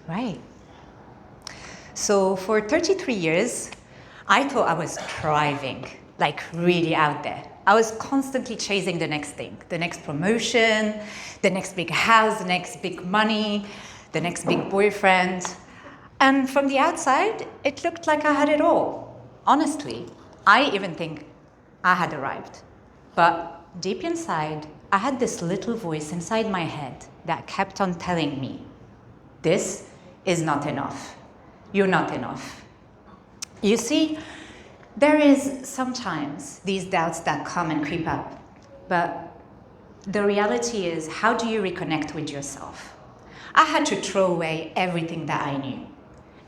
Right. So for 33 years, I thought I was thriving, like really out there. I was constantly chasing the next thing, the next promotion, the next big house, the next big money, the next big boyfriend. And from the outside, it looked like I had it all. Honestly, I even think I had arrived. But deep inside, I had this little voice inside my head that kept on telling me, this is not enough. You're not enough. You see, there is sometimes these doubts that come and creep up, but the reality is, how do you reconnect with yourself? I had to throw away everything that I knew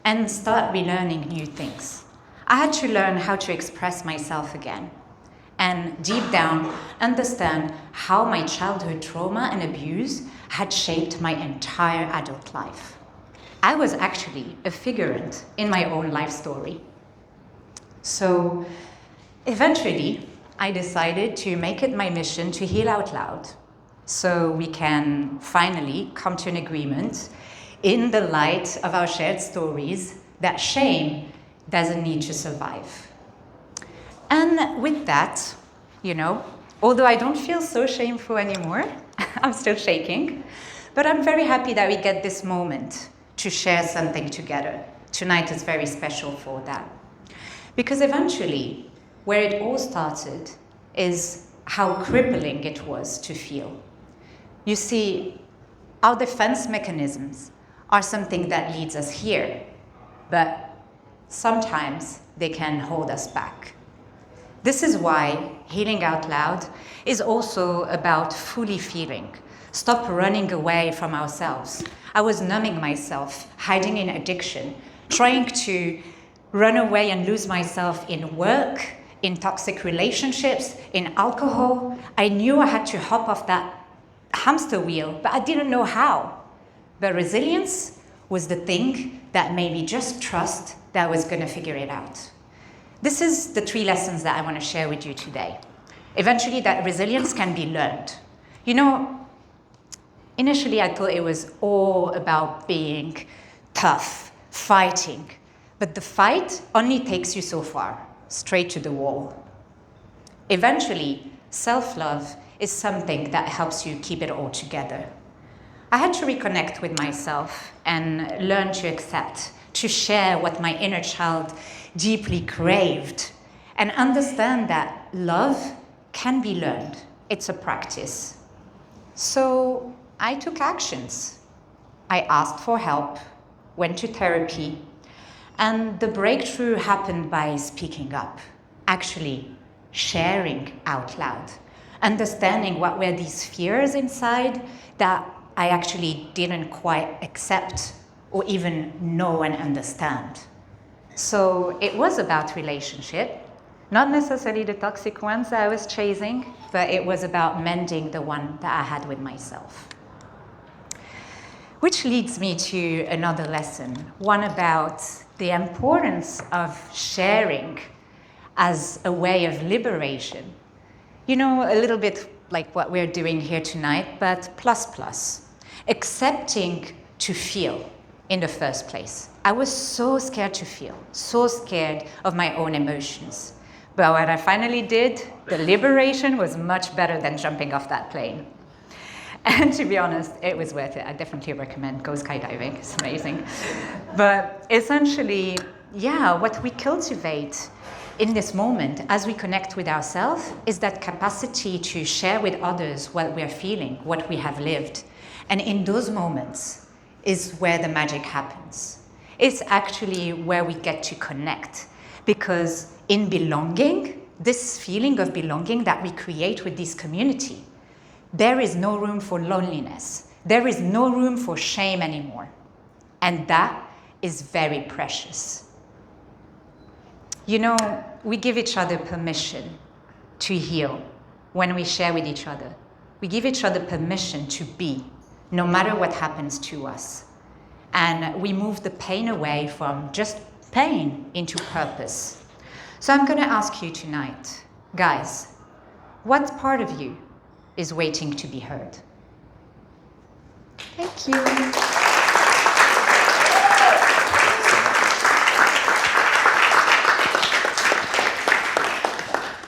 and start relearning new things. I had to learn how to express myself again and deep down understand how my childhood trauma and abuse had shaped my entire adult life. I was actually a figurant in my own life story. So eventually, I decided to make it my mission to heal out loud so we can finally come to an agreement in the light of our shared stories that shame doesn't need to survive. And with that, although I don't feel so shameful anymore, I'm still shaking, but I'm very happy that we get this moment to share something together. Tonight is very special for that. Because eventually, where it all started is how crippling it was to feel. You see, our defense mechanisms are something that leads us here, but sometimes they can hold us back. This is why healing out loud is also about fully feeling. Stop running away from ourselves. I was numbing myself, hiding in addiction, trying to run away and lose myself in work, in toxic relationships, in alcohol. I knew I had to hop off that hamster wheel, but I didn't know how. But resilience was the thing that made me just trust that I was going to figure it out. This is the 3 lessons that I want to share with you today. Eventually, that resilience can be learned. Initially, I thought it was all about being tough, fighting. But the fight only takes you so far, straight to the wall. Eventually, self-love is something that helps you keep it all together. I had to reconnect with myself and learn to accept, to share what my inner child deeply craved, and understand that love can be learned. It's a practice. So I took actions. I asked for help, went to therapy, and the breakthrough happened by speaking up, actually sharing out loud, understanding what were these fears inside that I actually didn't quite accept or even know and understand. So it was about relationship, not necessarily the toxic ones that I was chasing, but it was about mending the one that I had with myself. Which leads me to another lesson, one about the importance of sharing as a way of liberation. A little bit like what we're doing here tonight, but plus. Accepting to feel in the first place. I was so scared to feel, so scared of my own emotions. But when I finally did, the liberation was much better than jumping off that plane. And to be honest, it was worth it. I definitely recommend go skydiving. It's amazing. But essentially, what we cultivate in this moment as we connect with ourselves is that capacity to share with others what we're feeling, what we have lived. And in those moments is where the magic happens. It's actually where we get to connect. Because in belonging, this feeling of belonging that we create with this community, there is no room for loneliness. There is no room for shame anymore. And that is very precious. We give each other permission to heal when we share with each other. We give each other permission to be, no matter what happens to us. And we move the pain away from just pain into purpose. So I'm going to ask you tonight, guys, what part of you is waiting to be heard? Thank you.